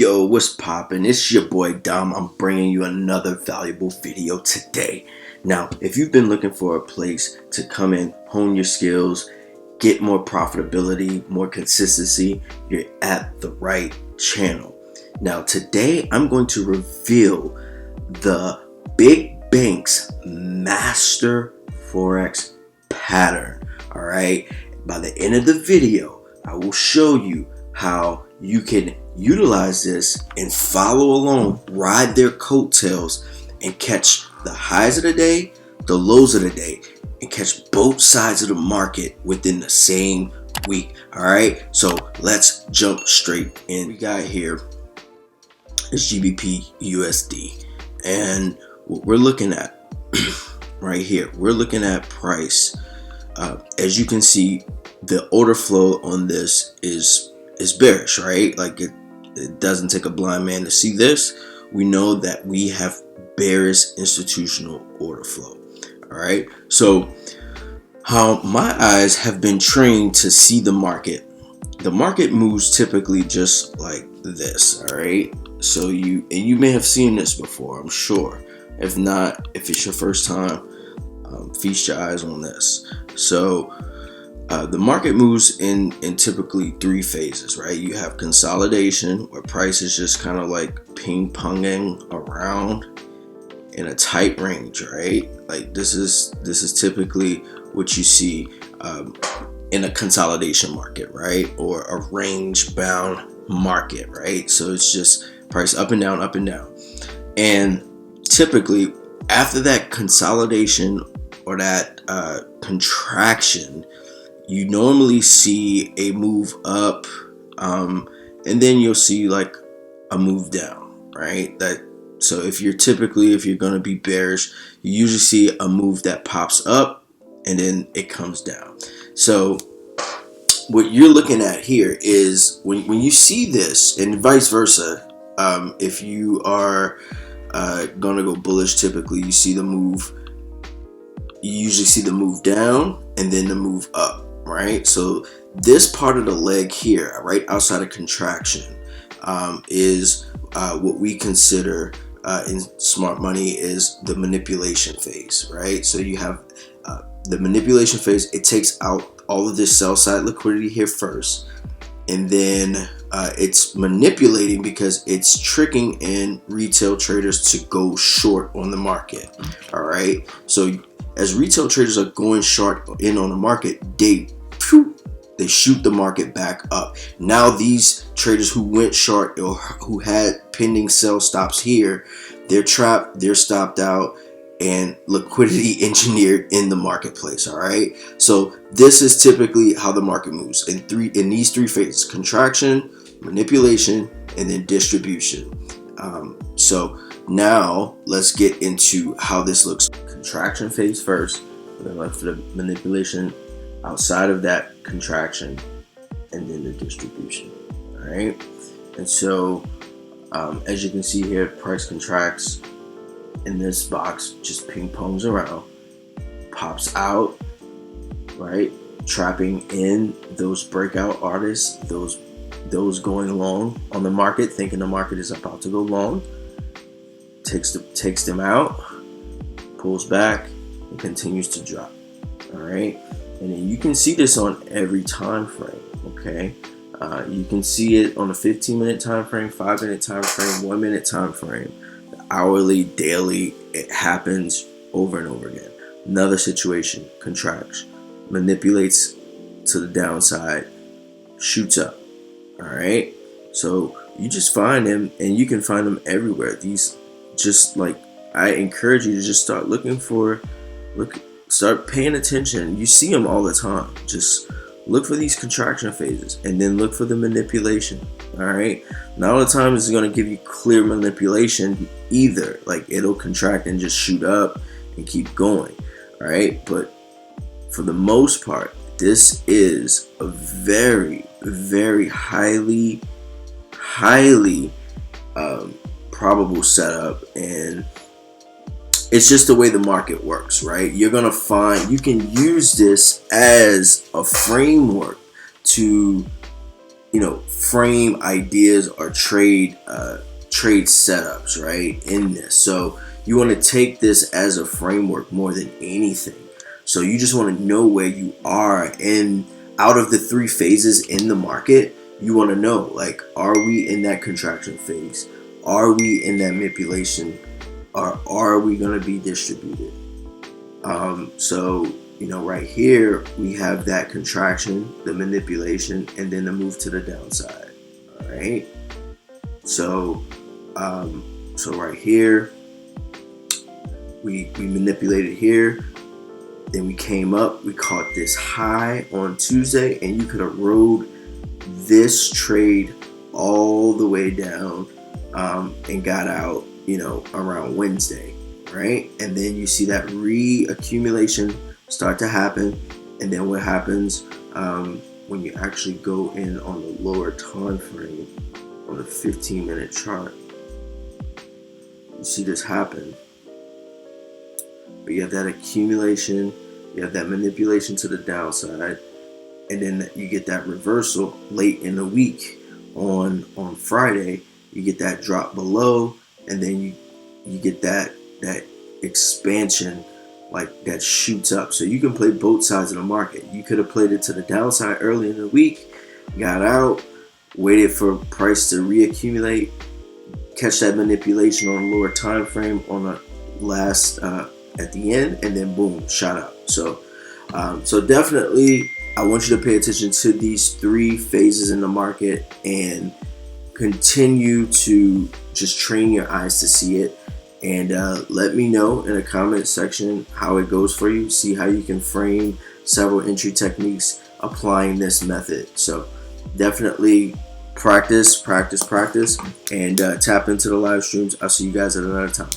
Yo, what's poppin'? It's your boy Dom. I'm bringing you another valuable video today. Now, if you've been looking for a place to come in, hone your skills, get more profitability, more consistency, you're at the right channel. Now, today I'm going to reveal the big bank's master Forex pattern. All right. By the end of the video, I will show you how you can utilize this and follow along, ride their coattails, and catch the highs of the day, the lows of the day, and catch both sides of the market within the same week. All right, so let's jump straight in. We got here is GBP USD, and what we're looking at right here, we're looking at price. As you can see, the order flow on this is bearish, right? Like it doesn't take a blind man to see this. We know that we have bearish institutional order flow. All right. So how my eyes have been trained to see the market moves typically just like this. All right. So you may have seen this before, I'm sure. If not, if it's your first time, feast your eyes on this. So the market moves in typically three phases, right? You have consolidation, where price is just kind of like ping-ponging around in a tight range, right? Like this is typically what you see in a consolidation market, right? Or a range-bound market, right? So it's just price up and down, up and down. And typically after that consolidation or that contraction, you normally see a move up, and then you'll see like a move down, right? So if you're going to be bearish, you usually see a move that pops up and then it comes down. So what you're looking at here is when you see this, and vice versa, if you are going to go bullish, typically you see the move. You usually see the move down and then the move up. Right, so this part of the leg here, right outside of contraction, is what we consider in smart money is the manipulation phase. Right, so you have the manipulation phase. It takes out all of this sell side liquidity here first, and then it's manipulating because it's tricking in retail traders to go short on the market. All right, so as retail traders are going short in on the market, they shoot the market back up. Now these traders who went short or who had pending sell stops here, they're trapped, they're stopped out, and liquidity engineered in the marketplace. All right, so this is typically how the market moves in these three phases: contraction, manipulation, and then distribution. So now let's get into how this looks. Contraction phase first, and then left for the manipulation outside of that contraction, and then the distribution. All right, and so as you can see here, price contracts in this box, just ping pongs around, pops out, right, trapping in those breakout artists, those going long on the market, thinking the market is about to go long, takes them out, pulls back, and continues to drop. All right, and then you can see this on every time frame. Okay, you can see it on a 15-minute time frame, 5-minute time frame, 1-minute time frame, hourly, daily. It happens over and over again. Another situation: contracts, manipulates to the downside, shoots up. All right, so you just find them, and you can find them everywhere. These, just like, I encourage you to just start start paying attention. You see them all the time. Just look for these contraction phases and then look for the manipulation. All right, not all the time is going to give you clear manipulation either. Like, it'll contract and just shoot up and keep going. All right, but for the most part, this is a very, very highly probable setup, and it's just the way the market works, right? You're gonna find you can use this as a framework to frame ideas or trade setups, right, in this. So you want to take this as a framework more than anything. So you just want to know where you are in, out of the 3 phases in the market. You want to know, like, are we in that contraction phase? Are we in that manipulation? Or are we going to be distributed? So right here we have that contraction, the manipulation, and then the move to the downside. All right. So right here we manipulated here, then we came up, we caught this high on Tuesday, and you could have rode this trade all the way down and got out around Wednesday, right? And then you see that reaccumulation start to happen, and then what happens when you actually go in on the lower time frame on the 15-minute chart, you see this happen. But you have that accumulation, you have that manipulation to the downside, and then you get that reversal late in the week on Friday. You get that drop below, and then you get that expansion, like that shoots up. So you can play both sides of the market. You could have played it to the downside early in the week, got out, waited for price to reaccumulate, catch that manipulation on a lower time frame on the last at the end, and then boom, shot up. So definitely I want you to pay attention to these 3 phases in the market and continue to just train your eyes to see it. And let me know in the comment section how it goes for you. See how you can frame several entry techniques applying this method. So definitely practice, and tap into the live streams. I'll see you guys at another time.